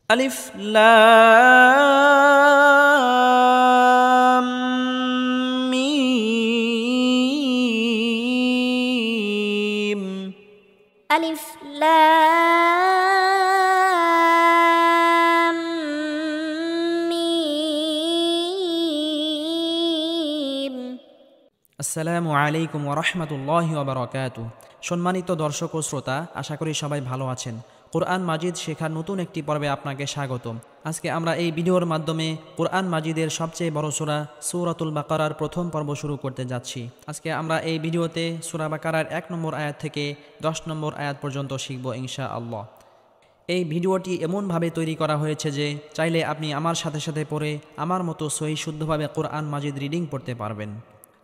আলিফ লাম মিম। আলিফ লাম মিম। আসসালামু আলাইকুম ওয়া রাহমাতুল্লাহি ওয়া বারাকাতুহু। সম্মানিত দর্শক ও শ্রোতা, আশা করি সবাই ভালো আছেন। কোরআন মাজিদ শেখার নতুন একটি পর্বে আপনাকে স্বাগতম। আজকে আমরা এই ভিডিওর মাধ্যমে কোরআন মাজিদের সবচেয়ে বড় সূরা সূরাতুল বাকারার প্রথম পর্ব শুরু করতে যাচ্ছি। আজকে আমরা এই ভিডিওতে সূরা বাকারার 1 নম্বর আয়াত থেকে 10 নম্বর আয়াত পর্যন্ত শিখব ইনশাআল্লাহ। এই ভিডিওটি এমনভাবে তৈরি করা হয়েছে যে চাইলে আপনি আমার সাথে সাথে পড়ে আমার মতো সহি শুদ্ধভাবে কোরআন মাজিদ রিডিং পড়তে পারবেন।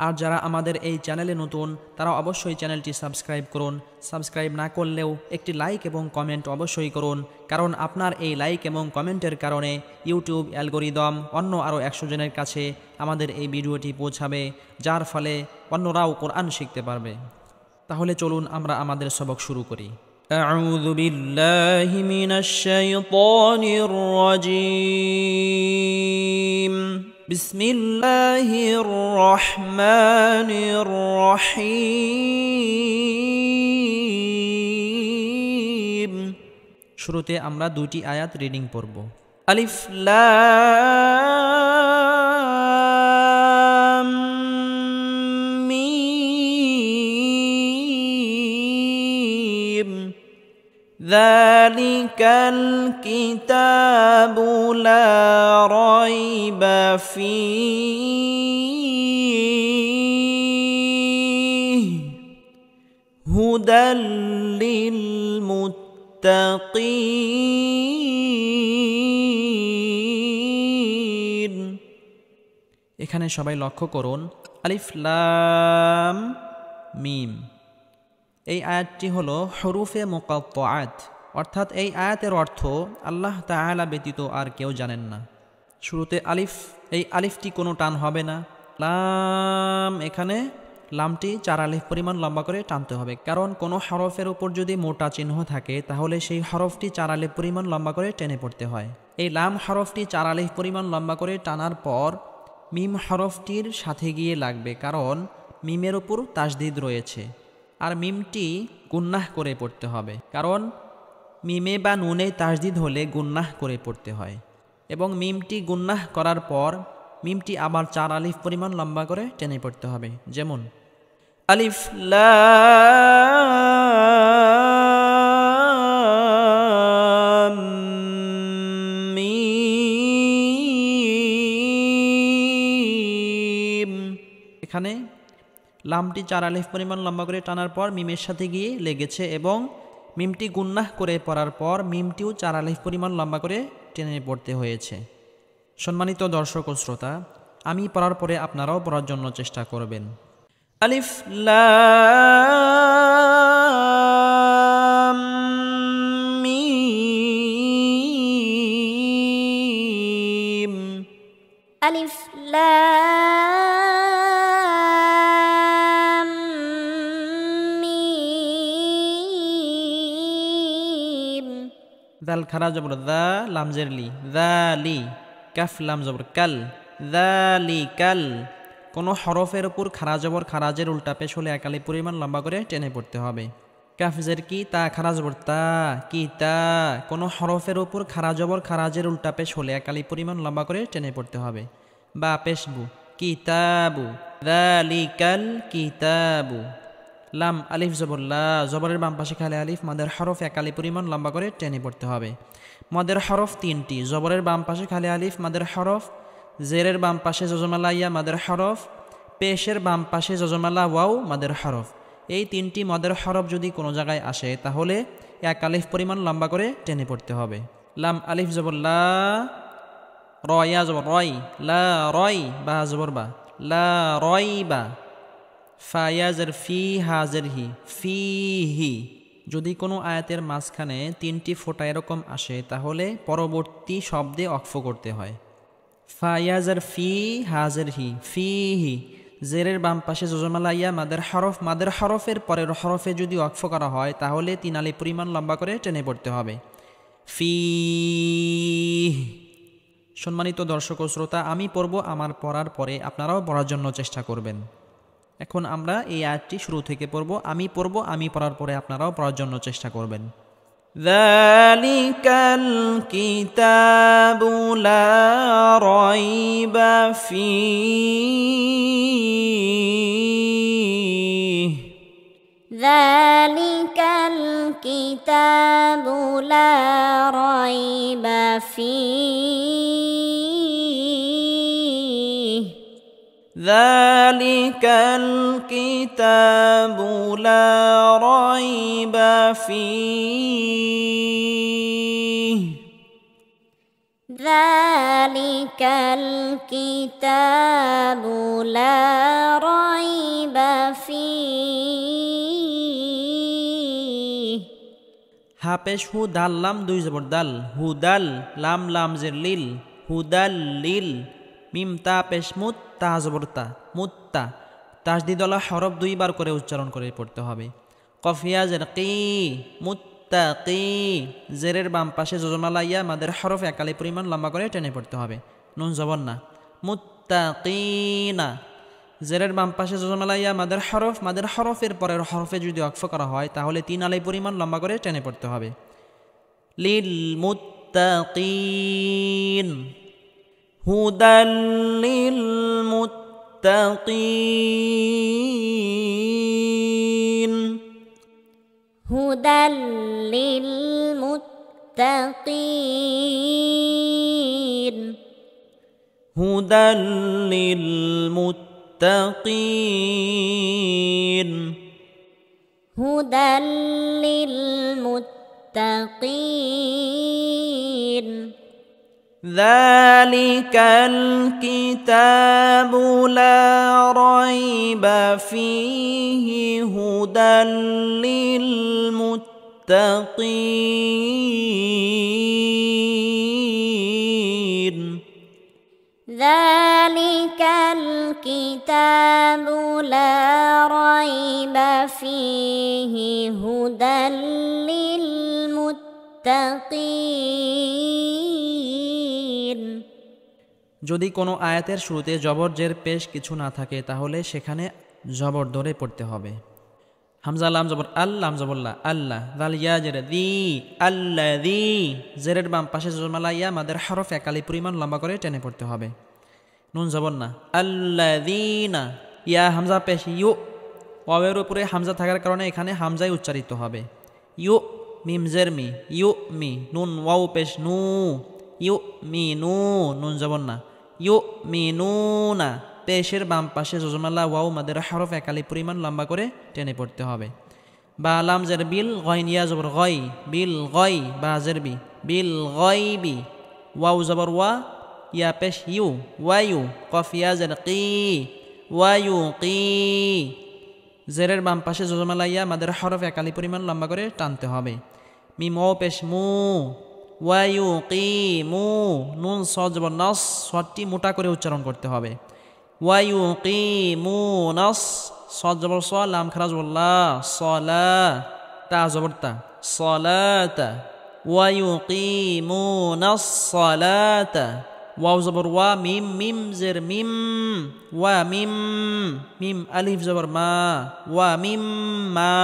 আর যারা আমাদের এই চ্যানেলে নতুন, তারা অবশ্যই চ্যানেলটি সাবস্ক্রাইব করুন। সাবস্ক্রাইব না করলেও একটি লাইক এবং কমেন্ট অবশ্যই করুন, কারণ আপনার এই লাইক এবং কমেন্টের কারণে ইউটিউব অ্যালগোরিদম অন্য আরও 100 জনের কাছে আমাদের এই ভিডিওটি পৌঁছাবে, যার ফলে অন্যরাও কোরআন শিখতে পারবে। তাহলে চলুন আমরা আমাদের সবক শুরু করি। আউযু বিল্লাহি মিনাশ শাইতানির রাজীম। বিসমিল্লাহির রহমানির রহিম। শুরুতে আমরা দুটি আয়াত রিডিং পড়ব। আলিফ লাম মিম। যালিকাল কিতাবু লা রাইবা ফীহি হুদাল লিল মুত্তাকিন। এখানে সবাই লক্ষ্য করুন, আলিফ লাম মিম। এই আয়াতটি হলো হুরুফে মুকাত্তাআত, অর্থাৎ এই আয়াতের অর্থ আল্লাহ তাআলা ব্যতীত আর কেউ জানেন না। শুরুতে আলিফ, এই আলিফটি কোনো টান হবে না। লাম, এখানে লামটি 4 আলিফ পরিমাণ লম্বা করে টানতে হবে, কারণ কোনো হরফের উপর যদি মোটা চিহ্ন থাকে তাহলে সেই হরফটি 4 আলিফ পরিমাণ লম্বা করে টেনে পড়তে হয়। এই লাম হরফটি 4 আলিফ পরিমাণ লম্বা করে টানার পর মিম হরফটির সাথে গিয়ে লাগবে, কারণ মিমের উপর তাসদিদ রয়েছে। আর মিমটি গুন্নাহ করে পড়তে হবে, কারণ মিমে বা নুনে তাসদিদ হলে গুন্নাহ করে পড়তে হয়। এবং মিমটি গুন্নাহ করার পর মিমটি আবার 4 আলিফ পরিমাণ লম্বা করে টেনে পড়তে হবে। যেমন আলিফ লাম মিম। এখানে লামটি 4 আলিফ পরিমাণ লম্বা করে টানার পর মিমের সাথে গিয়ে লেগেছে, এবং মিমটি গুন্নাহ করে পড়ার পর মিমটিও 4 আলিফ পরিমাণ লম্বা করে টেনে পড়তে হয়েছে। সম্মানিত দর্শক ও শ্রোতা, আমি পড়ার পরে আপনারাও পড়ার জন্য চেষ্টা করবেন। আলিফ লাম মিম। আলিফ লাম মিম। দাল খারা জবর দা, লাম জের লি, দালি। কাফ লাম জবর কাল, দালিকাল। কোনো হরফের উপর খারা জবর খারাজের উল্টা পেশ হলে 1 আলিফ পরিমাণ লম্বা করে টেনে পড়তে হবে। কাফ জের কি, তা খারা জবর তা, কি তা। কোনো হরফের উপর খারা জবর খারাজের উল্টা পেশ হলে 1 আলিফ পরিমাণ লম্বা করে টেনে পড়তে হবে। বা পেশবু, কিতাবু, যালিকাল কিতাবু। লাম আলিফ জবর লা, জবরের বাম পাশে খালি আলিফ, মাদের হরফ 1 আলিফ পরিমাণ লম্বা করে টেনে পড়তে হবে। মদের হরফ 3টি, জবরের বাম পাশে খালি আলিফ, মাদের হরফ, জেরের বাম পাশে জজমালা ইয়া মাদের হরফ, পেশের বাম পাশে জজমালা ওয়াও মাদের হরফ। এই 3টি মদের হরফ যদি কোনো জায়গায় আসে তাহলে 1 আলিফ পরিমাণ লম্বা করে টেনে পড়তে হবে। লাম আলিফ জবর লা, রয়া জবর রয়, লা রয়, বা জবর বা, লা রয় বা। ফায়াজের ফি, হাজের হি, ফিহি। যদি কোনো আয়াতের মাঝখানে 3টি ফোঁটা এরকম আসে তাহলে পরবর্তী শব্দে অক্ফ করতে হয়। ফায়াজের ফি, হাজের হি, ফিহি। জেরের বাম পাশে জজমালা ইয়া মাদের হরফ, মাদের হরফের পরের হরফে যদি ওয়াকফ করা হয় তাহলে 3 আলিফ পরিমাণ লম্বা করে টেনে পড়তে হবে। ফি সম্মানিত দর্শক ও শ্রোতা, আমি পড়ব, আমার পড়ার পরে আপনারাও পড়ার জন্য চেষ্টা করবেন। এখন আমরা এই আয়াতটি শুরু থেকে পড়ব। আমি পড়ব, আমি পড়ার পরে আপনারাও পড়ার জন্য চেষ্টা করবেন। যালিকাল কিতাবু লা রাইবা ফীহি যালিকাল কিতাবু লা রাইবা ফীহি যালিকাল কিতাবু লা রাইবা ফীহি যালিকাল কিতাবু লা রাইবা ফীহি হা পেশ হু, দাল লাম দুই জবর দাল, হুদাল, লাম লাম জের লিল, হুদাল লিল, মিম তা পেশ মুত, তা জবর তা, মুত্তা, তাসদিদওয়ালা হরফ দুইবার করে উচ্চারণ করে পড়তে হবে। কফিয়া জের কি, মুত্তাকি, জেরের বাম পাশে জজমালা ইয়া মাদের হরফ একালি পরিমাণ লম্বা করে টেনে পড়তে হবে, নুন জবর না। মুত্তাকিনা, জেরের বাম পাশে জজমালা ইয়া মাদের হরফের পরের হরফে যদি ওয়াকফ করা হয় তাহলে 3 আলাই পরিমাণ লম্বা করে টেনে পড়তে হবে। লিল মুত্তাকিন, হুদাল লিল মুত্তাকিন, হুদাল লিল মুত্তাকিন, হুদাল লিল মুত্তাকিন, হুদাল লিল মুত্তাকিন। যালিকাল কিতাবু লা রাইবা ফীহি হুদাল লিল মুত্তাকিন। যালিকাল কিতাবু লা রাইবা ফীহি হুদাল লিল মুত্তাকিন। যদি কোনো আয়াতের শুরুতে জবর জের পেশ কিছু না থাকে তাহলে সেখানে জবর ধরে পড়তে হবে। হামজা লাম জবর আল, লাম জবর লা, আল্লাহ, দাল ইয়া জের দি, আল্লাযী, জেরের বাম পাশে জজমালা ইয়া মাদের হরফ একালি পরিমাণ লম্বা করে টেনে পড়তে হবে, নুন জবর না। আল্লাযীনা, ইয়া হামজা পেশ ইউ, ওয়াওয়ের উপরে হামজা থাকার কারণে এখানে হামজাই উচ্চারিত হবে। ইউ, মিম জের মি, ইউ মি, নুন ওয়াও পেশ নু, ইউ মি নু, নুন জবর না। ইউ মি নু না, পেশের বাম পাশে জজমালা ওয়াও মাদের হরফ একালি পরিমাণ লম্বা করে টেনে পড়তে হবে। বা লাম জের বিল, গইন ইয়া জবর গই, বিল গই, বা জের বি, বিল গইবি, ওয়াও জবর ওয়া, ইয়া পেশ ইউ, ওয়ায়ু, কফ ইয়া জের কি, ওয়ায়ু কি, জেরের বাম পাশে জজমালা ইয়া মাদের হরফ একালি পরিমাণ লম্বা করে টানতে হবে। মিম ওয়াও পেশ মু, ওয়ায়ু কি মু, নুন সদ জবর নস, সদটি মোটা করে উচ্চারণ করতে হবে। ওয়ায়ু কি মু নস, সদ জবর স, লাম খারা জবর লা, সলা, তা জবর তা, সলাতা, ওয়ায়ু কি মু নস সলাতা, ওয়াও জবর ওয়া, মিম, মিম জের মিম, ওয়া মিম, মিম আলিফ জবর মা, ওয়া মিম মা,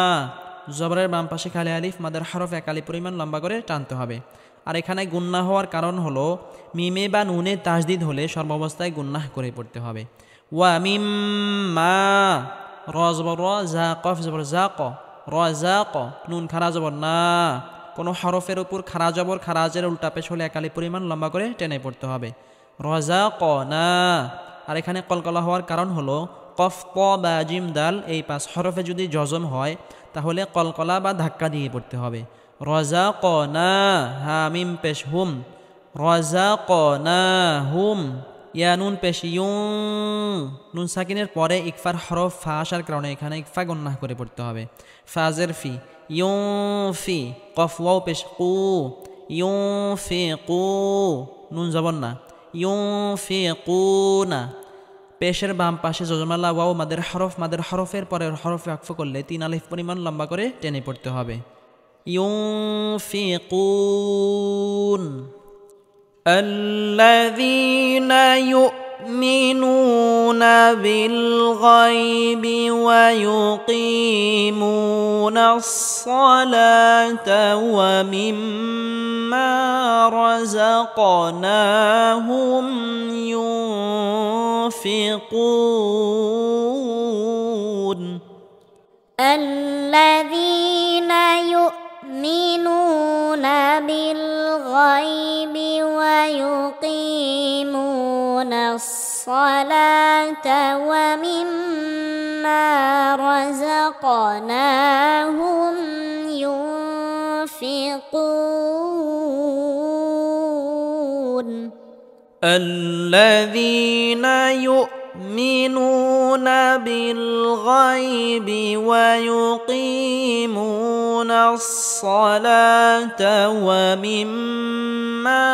জবরের বাম পাশে খালি আলিফ মাদের হরফ একালি পরিমাণ লম্বা করে টানতে হবে। আর এখানে গুন্নাহ হওয়ার কারণ হলো মিমে বা নুনে তাসদিদ হলে সর্বাবস্থায় গুন্নাহ করে পড়তে হবে। ওয়া মিম মা, র জবর র, জা কফ জবর জা ক, র জা ক, নুন খারা জবর না, কোনো হরফের উপর খারা জবর খারাজের উল্টা পেশ হলে একালি পরিমাণ লম্বা করে টেনে পড়তে হবে। রজা ক না। আর এখানে কলকলা হওয়ার কারণ হলো কফ ক বা জিম দাল এই 5 হরফে যদি জজম হয় তাহলে কলকলা বা ধাক্কা দিয়ে পড়তে হবে। রজা ক না, হা মিম পেশ হুম, রজা ক না হুম, ইয়া নুন পেশ ইউ, নুন সাকিনের পরে ইকফার হরফ ফা আসার কারণে এখানে ইকফা গন্না করে পড়তে হবে। ফাজের ফি, ইউ ফি, কফ ওয়াও পেশ কু, ইউ ফি কু, নুন জবর না, ইউ ফি কু না। পেশের বাম পাশে জজমালা ওয়াও মাদের হরফের পরের হরফে আকফ করলে 3 আলিফ পরিমাণ লম্বা করে টেনে পড়তে হবে। ইউ ফি কুন, الذين يؤمنون بالغيب ويقيمون الصلاة ومما رزقناهم ينفقون الذين يؤمنون بالغيب ويقيمون الصلاة ومما رزقناهم ينفقون الذين يؤمنون بالغيب ويقيمون الصلاة ومما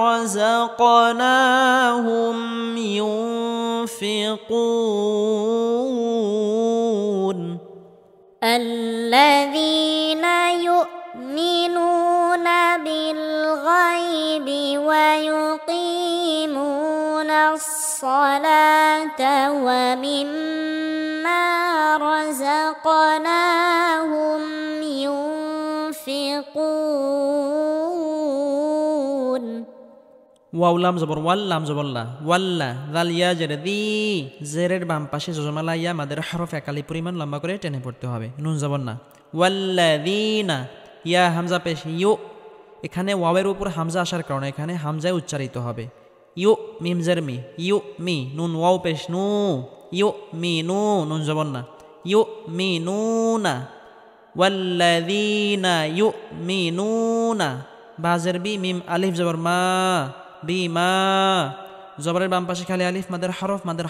رزقناهم ينفقون الذين يؤمنون بالغيب ويقيمون الصلاة ومما رزقناهم ينفقون ওয়াও লাম জবর ওয়াল লাম জবর লা ওয়াল্লা দাল ইয়া জের দি জেরের বাম পাশে জজমালা ইয়া মাদের হরফ একালি পরিমাণ লম্বা করে টেনে পড়তে হবে নুন জবর না ওয়াল্লাযীনা ইয়া হামজা পেশ ইউ এখানে ওয়াওয়ের উপর হামজা আসার কারণে এখানে হামজায় উচ্চারিত হবে ইউ মিম জের মি ইউ মি নুন ওয়াও পেশ নু ইউ মি নু নুন জবর না ইউ মি নুনা ওয়াল্লাযীনা ইউমিনুনা বাজের বি মিম আলিফ জবর মা বিমা জবরের বাম পাশে খালি আলিফ মাদের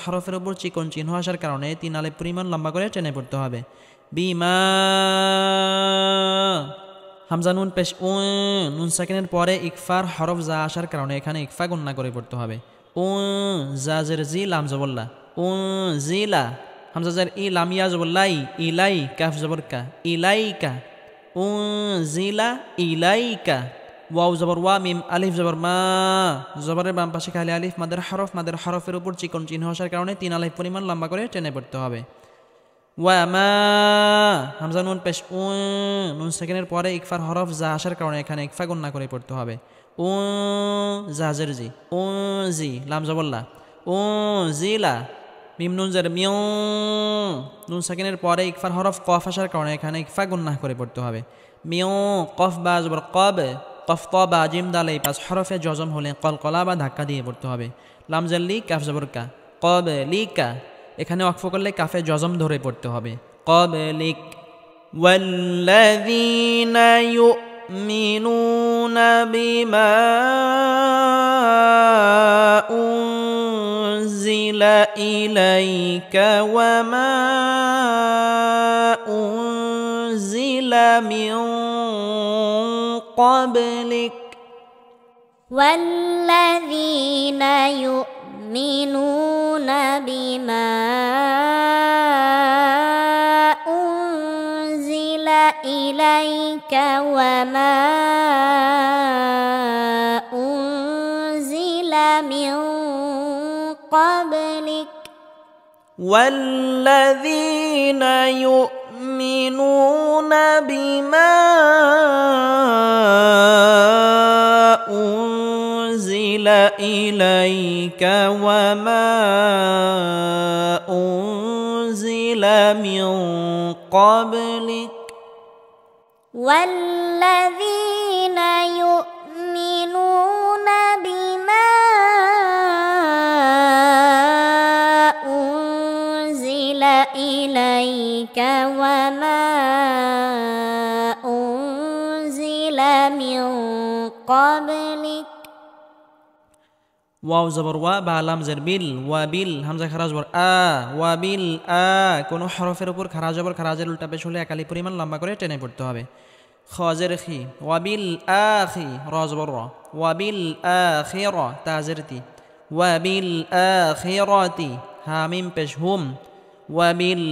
হরফের উপর চিকন চিহ্ন আসার কারণে 3 আলিফ পরিমাণ লম্বা করে টেনে পড়তে হবে বিমা হামজা নুন পেশ উ নুন সাকিনের পরে ইকফার হরফ যা আসার কারণে এখানে ইকফা গুণনা করে পড়তে হবে উ জাজের জি লাম জবল্লা উ জিলা হামজা জার ই লাম ইয়া জবল্লাই ইলাই কাফ জবর কা ইলাইকা উ জিলা ইলাইকা ওয়াও জবর ওয়া মিম আলিফ জবর মা জবরের বাম পাশে খালি আলিফ মাদের হরফের উপর চিকন চিহ্ন আসার কারণে 3 আলিফ পরিমাণ লম্বা করে টেনে পড়তে হবে ওয়া মা হামজা নুন পেশ উ নুন সেকেন্ডের পরে ইকফার হরফ যা আসার কারণে এখানে ইকফা গুণনা করে পড়তে হবে উ জাজের জি উ জি লাম জবল্লা উ জিলা মিম নুন জার মিউ নুন সেকেন্ডের পরে ইকফার হরফ কফ আসার কারণে এখানে ইকফা গুণনা করে পড়তে হবে মিউ কফ বা জবর কব কফ ত বা জিম দাল এই 5 হরফে জজম হলে কলকলা বা ধাক্কা দিয়ে পড়তে হবে লাম জাল্লি কাফ জবর কা কব লিকা এখানে ওয়াকফ করলে কাফে জজম ধরে পড়তে হবে কব লিক ওয়াল্লাযীনা ইউমিনুনা বিমা উনজিলা ইলাইকা ওয়া মা উনজিলা মিন قبلك والذين يؤمنون بما أنزل إليك وما أنزل من قبلك والذين يؤمنون بما أنزل إليك وما أنزل من قبلك والذين يؤمنون بما أنزل إليك وما أنزل من قبلك ওয়াও জবর ওয়া বা লাম জের বিল ওয়া বিল হামজা খারাজ জবর আ ওয়া বিল আ কোন হরফের উপর খারাজ জবর খারাজের উল্টা পেশ হলে একালি পরিমাণ লম্বা করে টেনে পড়তে হবে খ জের খি ওয়া বিল আখি র জবর র ওয়া বিল আখিরা তা জের তি ওয়া বিল আখিরাতি হা মিম পেশ হুম ওয়া বিল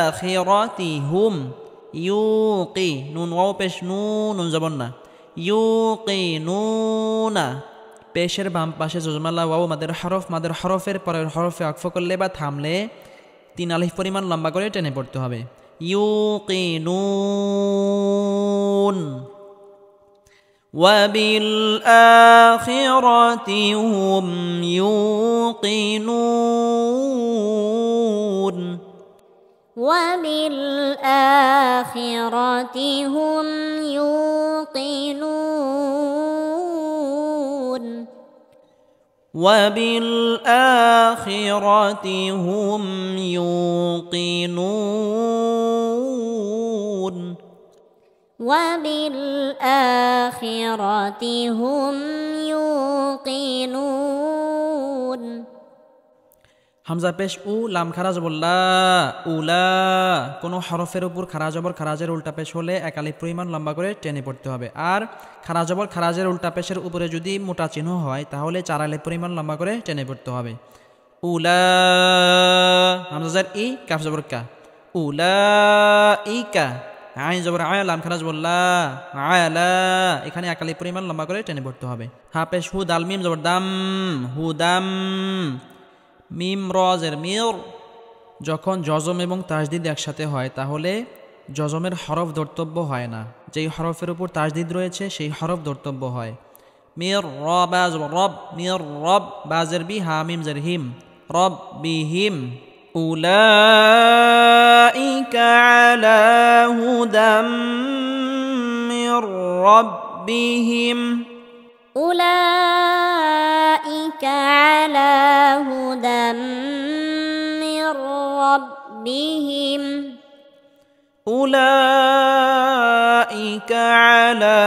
আখিরাতি হুম ইউকি নুন ওয়াও পেশ নুন জবর না ইউকিনুনা পেশের বাম পাশে জজমালা ওয়াও মাদের হরফের পরের হরফে ওয়াকফ করলে বা থামলে 3 আলিফ পরিমাণ লম্বা করে টেনে পড়তে হবে। ইউকিনুন ওয়াবিল-আখিরাতি হুম ইউকিনুন وبالآخرة هم يوقنون وبالآخرة هم يوقنون وبالآخرة هم يوقنون হামজা পেশ উ লাম খারা জবর লা উলা কোনো হরফের উপর খারা জবর খারাজের উল্টা পেশ হলে 1 আলিফ পরিমাণ লম্বা করে টেনে পড়তে হবে। আর খারা জবর খারাজের উল্টা পেশের উপরে যদি মোটা চিহ্ন হয় তাহলে 4 আলিফ পরিমাণ লম্বা করে টেনে পড়তে হবে। উলা হামজা জের ই কাফ জবর কা উলাইকা আইন জবর আয়া লাম খারা জবর লা আলা এখানে 1 আলিফ পরিমাণ লম্বা করে টেনে পড়তে হবে। হা পেশ হু দাল মিম জবর দাম হুদাম মিম রজের মির যখন জজম এবং তাজদিদ একসাথে হয় তাহলে জজমের হরফ ধর্তব্য হয় না, যেই হরফের উপর তাজদিদ রয়েছে সেই হরফ ধর্তব্য হয়। মির রবাজ রব মির রব বাজের বি হা মিম জের হিম রব বিহিম উলাইকা আলা হুদাম মির রাব্বিহিম أولئك على هدى من ربهم أولئك على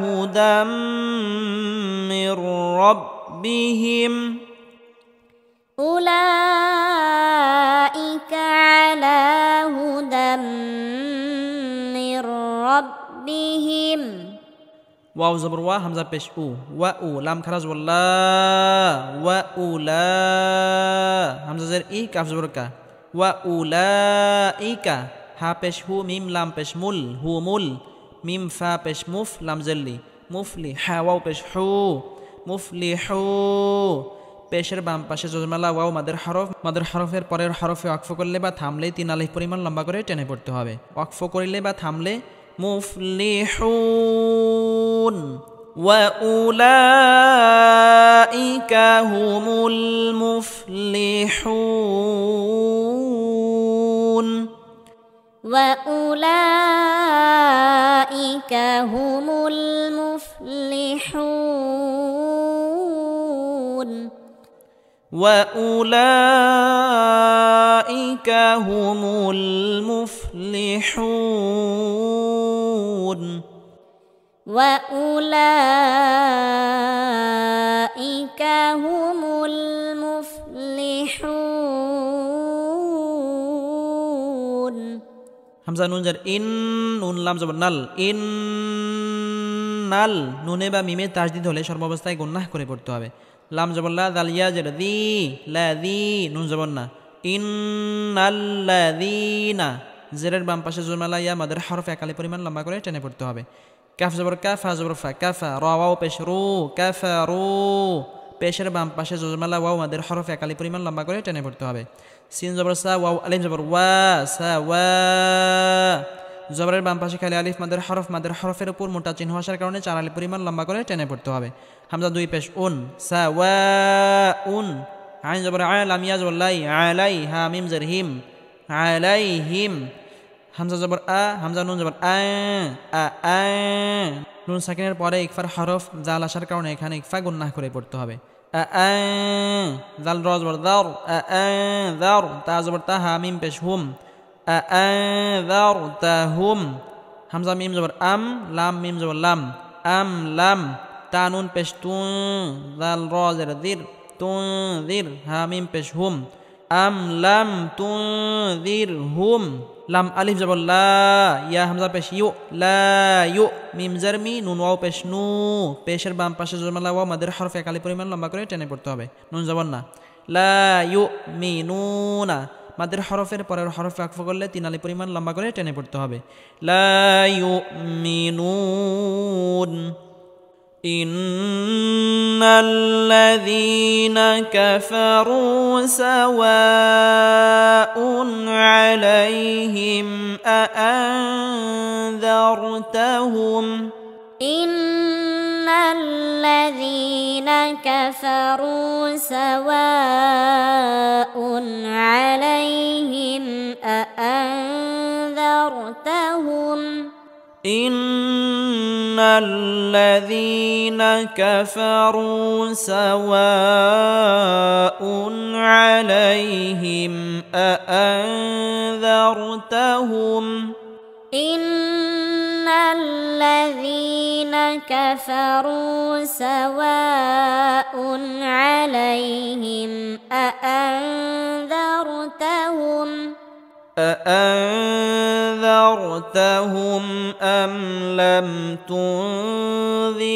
هدى من ربهم أولئك على هدى من ربهم ওয়াও জবর ওয়া হামজা পেশ উ ওয়া উ লাম খারাজ ওয়াল্লা ওয়া উলা হামজা জের ই কাফ জবর কা ওয়া উলাইকা হা পেশ হু মিম লাম পেশ মুল হু মুল মিম ফা পেশ মুফ লাম জেরলি মুফলি হা ওয়াও পেশ হু মুফলিহু পেশের বাম পাশে জজমালা ওয়াও মাদের হরফের পরের হরফে ওয়াকফ করলে বা থামলে 3 আলিফ পরিমাণ লম্বা করে টেনে পড়তে হবে। ওয়াকফ করলে বা থামলে মুফলিহুন ওয়াউলাইকা হুমুল মুফলিহুন وأولئك هم المفلحون وأولئك هم المفلحون وأولئك هم المفلحون হামজা নুন জার ইন নুন লাম জবর নাল ইন নাল নুনে বা মিমে তাজদিদ হলে সর্বাবস্থায় গুন্নাহ করে পড়তে হবে। লাম জবর লা দাল ইয়া জার দি লা দি নুন জবর না ইন্নাল্লাযীনা জেরের বাম পাশে জজমালা ইয়া মাদের হরফ 1 আলিফ পরিমাণ লম্বা করে টেনে পড়তে হবে। কাফ জবর কাফ ফা জবর ফা কাফা রা ওয়াও পেশ রু কাফারু পেশের বাম পাশে জজমালা ওয়াও মাদের হরফ 1 আলিফ পরিমাণ লম্বা করে টেনে পড়তে হবে। সিন জবর সা ওয়াও আলিফ জবর ওয়া সা ওয়া জবরের বাম পাশে খালি আলিফ মাদের হরফের উপর মোটা চিহ্ন আসার কারণে 4 আলিফ পরিমাণ লম্বা করে টেনে পড়তে হবে। হামজা দুই পেশ উন সা ওয়া উন আইন জবর আ লাম ইয়া জবর লাই আলাই হা মিম জের হিম আলাইহিম হামজা জবর আ হামজা নুন জবর আ আ নুন সাকিনের পরে ইকফার হরফ জাল আসার কারণে এখানে ইকফা গুন্নাহ করে পড়তে হবে। জাল র জবর দার দার তা জবর তা হা মিম পেশ হুম দার তা হুম হামজা মিম জবর আম লাম মিম জবর লাম আম লাম তা নুন পেশ তু জাল র জের দির তুনদির হা মিম পেশ হুম আম লাম তুনদিরহুম লাম আলিফ জবর লা ইয়া হামজা পেশ ইউ লা ইউ মিম জার মি নুন ওয়াও পেশ নু পেশের বাম পাশে জজমালা ওয়াও মাদের হরফ 1 আলিফ পরিমাণ লম্বা করে টেনে পড়তে হবে। নুন জবর না লা ইউমিনুনা মাদের হরফের পরের হরফে ওয়াকফ করলে 3 আলিফ পরিমাণ লম্বা করে টেনে পড়তে হবে। লা ইউমিনুন إن الذين كفروا سواء عليهم أأنذرتهم إن الذين كفروا سواء عليهم أأنذرتهم إن الذين كفروا سواء عليهم أأنذرتهم إن الذين كفروا سواء عليهم أأنذرتهم أم لم تنذرهم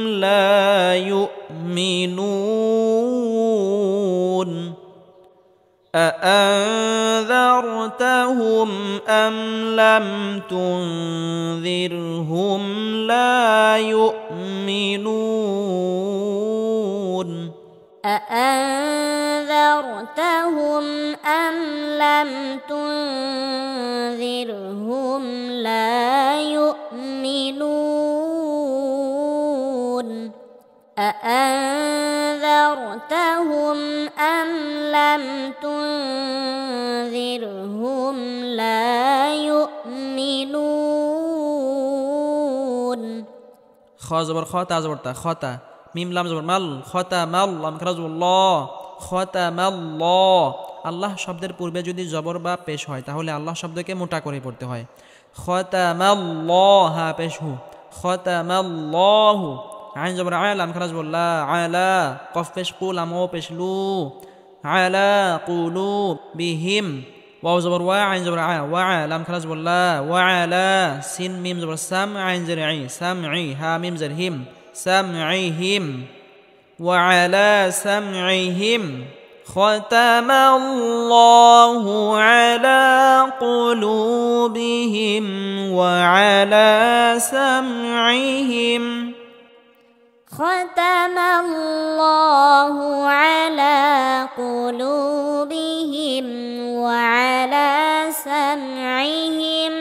لا يؤمنون أأنذرتهم أم لم تنذرهم لا يؤمنون أأنذرتهم أم لم تنذرهم لا يؤمنون أأنذرتهم أم لم تنذرهم لا يؤمنون خا زبر خا تا زبر تا خطا ميم لام زبر مل ختم لام خرج الله ختم الله আল্লাহ শব্দের পূর্বে যদি জবর বা পেশ হয় তাহলে আল্লাহ শব্দকে মোটা করে পড়তে হয় খতামাল্লাহ হা পেশ হু খতামাল্লাহু আইন জবর আ লাম খারাজ বললা আলা কফ পেশ কু লাম ও পেশ লু আলা কুলু বিহিম ওয়াও জবর ওয়া আইন জবর আ ওয়া লাম খারাজ বললা ওয়া আলা সিন মিম জবর সাম আইন জের আই সামঈ হা মিম জের হিম সামঈহিম ওয়া আলা সামঈহিম ختم الله على قلوبهم وعلى سمعهم ختم الله على قلوبهم وعلى سمعهم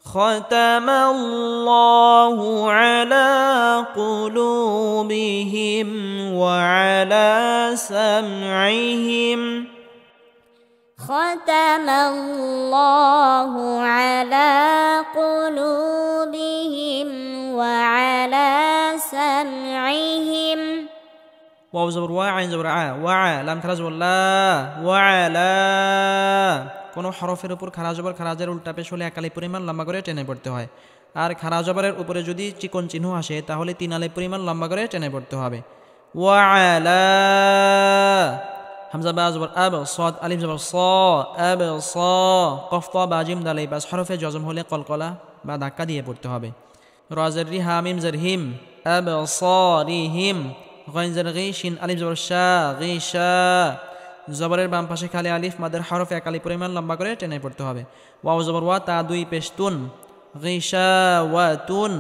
ختم الله على قلوبهم وعلى سمعهم ختم الله على قلوبهم وعلى سمعهم واو زبر وا عين زبر ع وع لام خرج والله وعلى কোন হরফের উপর খারা জবর খারাজের উল্টা পেশ হলে এক আলিফ পরিমাণ লম্বা করে টেনে পড়তে হয় আর খারা জবরের উপরে যদি চিকন চিহ্ন আসে তাহলে তিন আলিফ পরিমাণ লম্বা করে টেনে পড়তে হবে ওয়া আলা হামজা বা জবর আব সাদ আলিফ জবর সা আব সা কফ তা বা জিম দাল বাস হরফে জজম হলে কলকলা বা ধাক্কা দিয়ে পড়তে হবে রা জার রি হা মিম জার হিম আব সারিহিম গাইন জার গি শিন আলিফ জবর শা গিশা জবরের বাম পাশে খালি আলিফ মাদের হরফ এক আলিফ পরিমাণ লম্বা করে টেনে পড়তে হবে ওয়াও জবর ওয়া তা দুই পেশ তুন গিশাওয়াতুন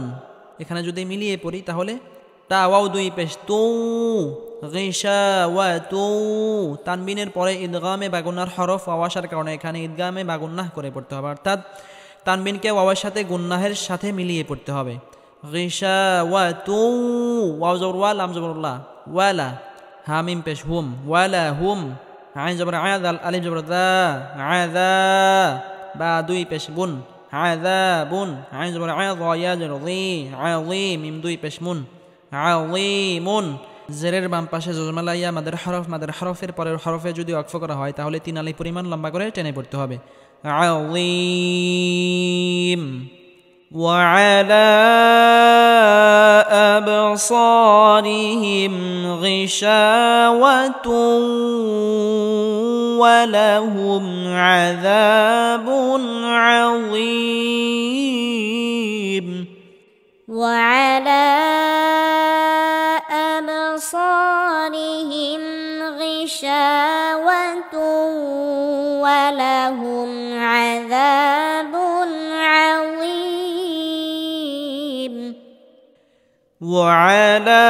এখানে যদি মিলিয়ে পড়ি তাহলে তা ওয়াও দুই পেশ তু গিশাওয়াতু তানবিনের পরে ইদগামে বা গুন্নাহর হরফ ওয়াও আসার কারণে এখানে ইদগামে বা গুন্নাহ করে পড়তে হবে অর্থাৎ তানবিনকে ওয়াওয়ের সাথে গুন্নাহের সাথে মিলিয়ে পড়তে হবে গিশাওয়াতু ওয়াও জবর ওয়া লাম জবর লা ওয়ালা হা মিম পেশ হুম ওয়ালা হুম আইন জবর আযাল আলিফ জবর দা আযা বা দুই পেশ বুন আযাবুন আইন জবর আযা ইয়া জবর জি আযীম মিম দুই পেশ মুন আযীমুন জেরের বাম পাশে জজমালা ইয়া মাদের হরফের পরের হরফে যদি ওয়াকফ করা হয় তাহলে তিন আলিফ পরিমাণ লম্বা করে টেনে পড়তে হবে আযীম وعلى أبصارهم غشاوة ولهم عذاب عظيم وعلى أبصارهم غشاوة ولهم عذاب عظيم وعلى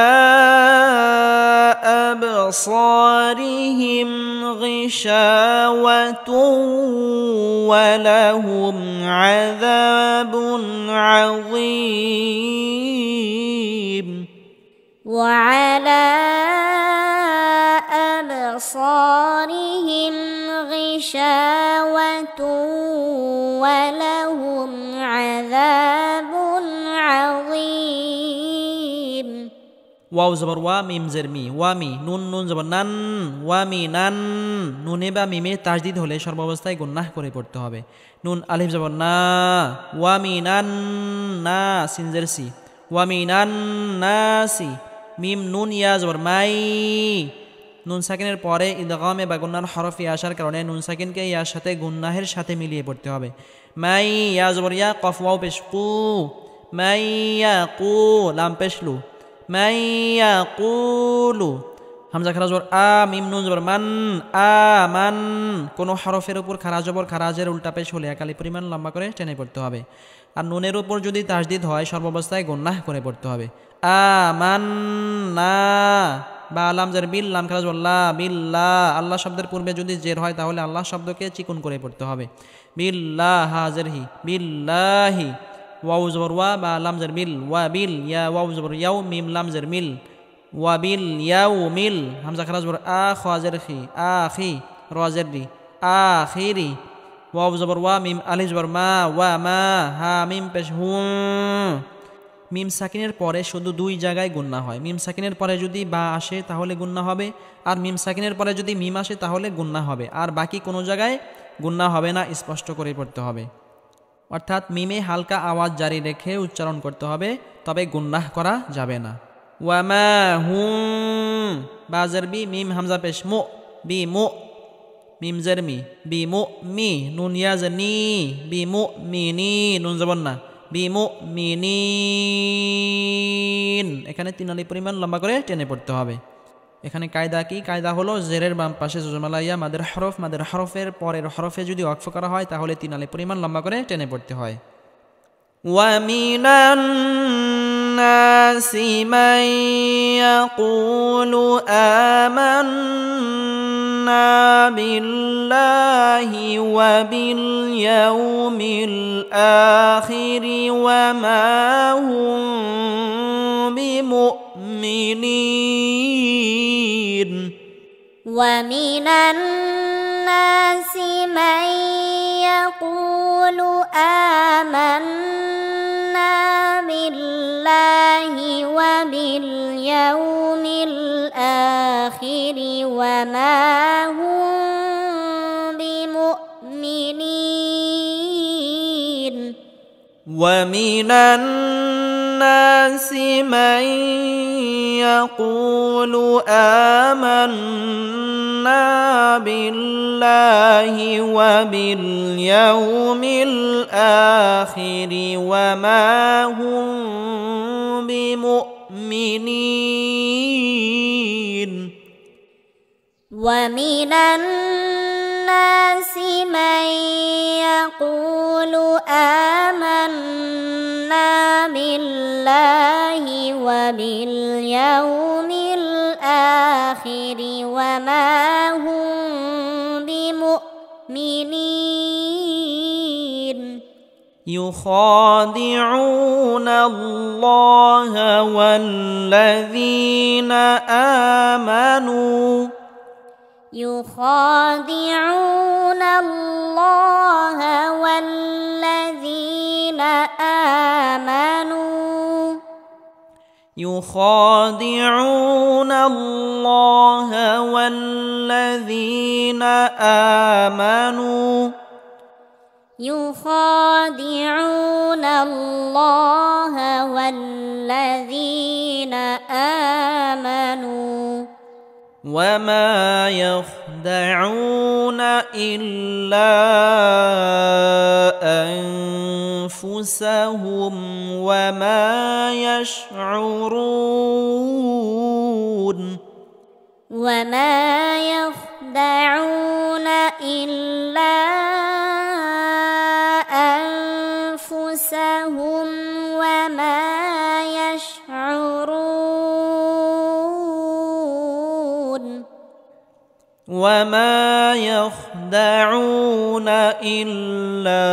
أبصارهم غشاوة ولهم عذاب عظيم وعلى أبصارهم غشاوة ولهم عذاب عظيم ওয়াও জবর ওয়া মিম জের মি ওয়ামি নুন নুন জবর নান ওয়ামি নান নুনে বা মিমে তাজদিদ হলে সর্বাবস্থায় গুন্নাহ করে পড়তে হবে নুন আলিফ জবর না ওয়ামি নান না সিন জের সি ওয়ামি নান নাসি মিম নুন ইয়া জবর মাই নুন সাকিনের পরে ইদগামে বা গুন্নার হরফে আসার কারণে নুন সাকিনকে ইয়ার সাথে গুন্নাহের সাথে মিলিয়ে পড়তে হবে মাই ইয়া জবর ইয়া কফ ওয়াও পেশ কু মাই ইয়া কু লাম পেশ লু মাই ইয়াকুলু হামজা খারা জবর আ মিম নুন জবর মান আ মান কোন হরফের উপর খারা জবর খারাজের উল্টা পেশ হলে একালি পরিমাণ লম্বা করে টেনে পড়তে হবে আর নুনের উপর যদি তাসদিদ হয় সর্বাবস্থায় গুন্নাহ করে পড়তে হবে আমান্না বা লাম জের বিল লাম খারা জবর লা বিল্লাহ আল্লাহ শব্দের পূর্বে যদি জের হয় তাহলে আল্লাহ শব্দকে চিকুন করে পড়তে হবে বিল্লাহ হাজের হি বিল্লাহি ওয়াও জবর ওয়া বা লাম জের বিল ওয়া বিল ইয়া ওয়াও জবর ইয়াও মিম লাম জের মিল ওয়া বিল ইয়াও মিল হামজা খারা জবর আ খা জের খি আখি র জের রি আখিরি ওয়াও জবর ওয়া মিম আলিফ জবর মা ওয়া মা হা মিম পেশ হু মিম সাকিনের পরে শুধু দুই জায়গায় গুন্না হয় মিম সাকিনের পরে যদি বা আসে তাহলে গুন্না হবে আর মিম সাকিনের পরে যদি মিম আসে তাহলে গুন্না হবে আর বাকি কোনো জায়গায় গুন্না হবে না স্পষ্ট করে পড়তে হবে অর্থাৎ মিমে হালকা আওয়াজ জারি রেখে উচ্চারণ করতে হবে তবে গুন্নাহ করা যাবে না ওয়ামা হুম বাজার বি মিম হামজা পেশ মো বি মো মিম জের মি বি মো মি নুন ইয়াজ নি বি মো মি নি নুন জবর না বি মো মি নি এখানে তিন আলি পরিমাণ লম্বা করে টেনে পড়তে হবে এখানে কায়দা কি কায়দা হলো জেরের বাম পাশে জজমালাইয়া মাদের হরফের পরের হরফে যদি ওয়াকফ করা হয় তাহলে তিন আলি পরিমাণ লম্বা করে টেনে পড়তে হয় ওয়ামিনান নাসি মান ইয়াকুলু আমান্না বিল্লাহি ওয়া বিল ইয়াউমিল আখির ওয়া মা হুম বিমুমিনিন ومن الناس من يقول آمنا بالله وباليوم الآخر وما هم بمؤمنين ومن الناس من يقول آمنا بالله وباليوم الآخر وما هم بمؤمنين ومن الناس من يقول آمنا بالله وباليوم الآخر وما هم بمؤمنين يخادعون الله والذين آمنوا يخادعون الله والذين آمنوا يخادعون الله والذين آمنوا يخادعون الله والذين آمنوا وما يخدعون إلا أنفسهم وما يشعرون وما يخدعون إلا أنفسهم وما يشعرون وما يخدعون إلا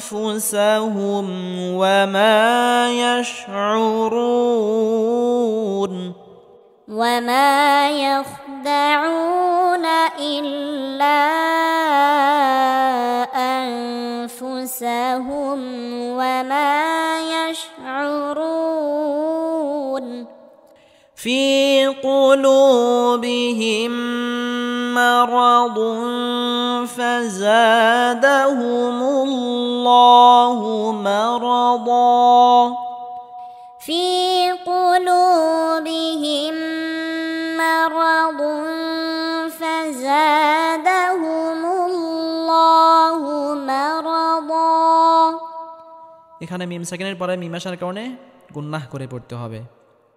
أنفسهم وما يشعرون وما يخدعون إلا أنفسهم وما يشعرون في قلوبهم مرض فزادهم الله مرضا في قلوبهم مرض فزادهم الله مرضا এখানে মিম সেকেন্ডের পরে মিম আসার কারণে গুন্নাহ করে পড়তে হবে।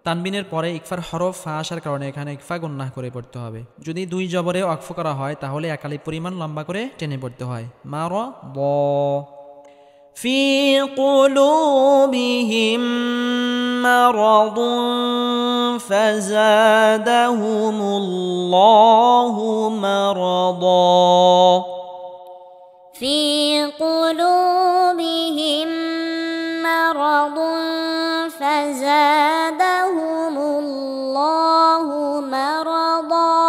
তানবিনের পরে ইকফার হরফ ফা আসার কারণে এখানে ইকফা গুন্নাহ করে পড়তে হবে। যদি দুই জবরে ওয়াকফ করা হয় তাহলে একালি পরিমাণ লম্বা করে টেনে পড়তে হয়। মারদ في قلوبهم مرض فزادهم الله مرضا في قلوبهم مرض فزادهم الله مرضا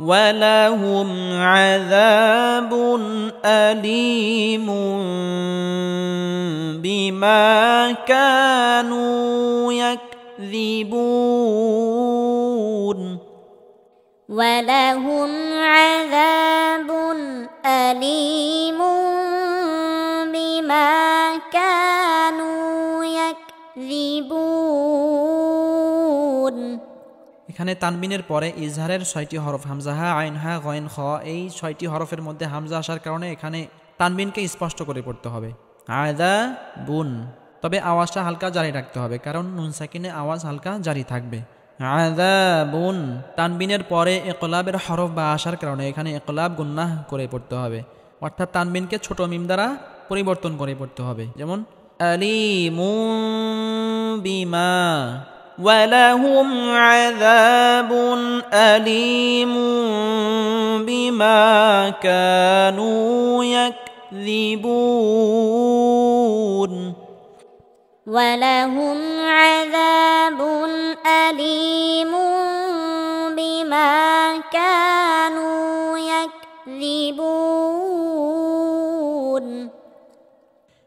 ولهم عذاب أليم بما كانوا يكذبون ولهم عذاب أليم بما كانوا يكذبون এখানে তানবিনের পরে ইজহারের 6টি হরফ হামজা হা আইন হা গয়েন খ এই 6টি হরফের মধ্যে হামজা আসার কারণে এখানে তানবিনকে স্পষ্ট করে পড়তে হবে আযা বুন। তবে আওয়াজটা হালকা জারি রাখতে হবে কারণ নুন সাকিনে আওয়াজ হালকা জারি থাকবে। আযাবুন তানবিনের পরে ইকলাবের হরফ বা আসার কারণে এখানে ইকলাব গুন্নাহ করে পড়তে হবে, অর্থাৎ তানবিনকে ছোট মিম দ্বারা পরিবর্তন করে পড়তে হবে। যেমন আলিমুম বিমা ولهم عذاب أليم بما كانوا يكذبون ولهم عذاب أليم بما كانوا يكذبون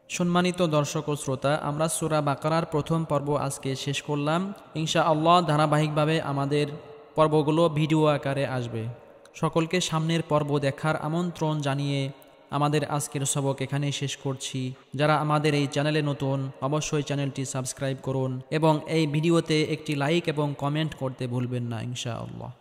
সম্মানিত দর্শক ও শ্রোতা, আমরা সূরা বাকারার প্রথম পর্ব আজকে শেষ করলাম। ইনশাআল্লাহ ধারাবাহিকভাবে আমাদের পর্বগুলো ভিডিও আকারে আসবে। সকলকে সামনের পর্ব দেখার আমন্ত্রণ জানিয়ে আমাদের আজকের সবক এখানেই শেষ করছি। যারা আমাদের এই চ্যানেলে নতুন অবশ্যই চ্যানেলটি সাবস্ক্রাইব করুন এবং এই ভিডিওতে একটি লাইক এবং কমেন্ট করতে ভুলবেন না ইনশাআল্লাহ।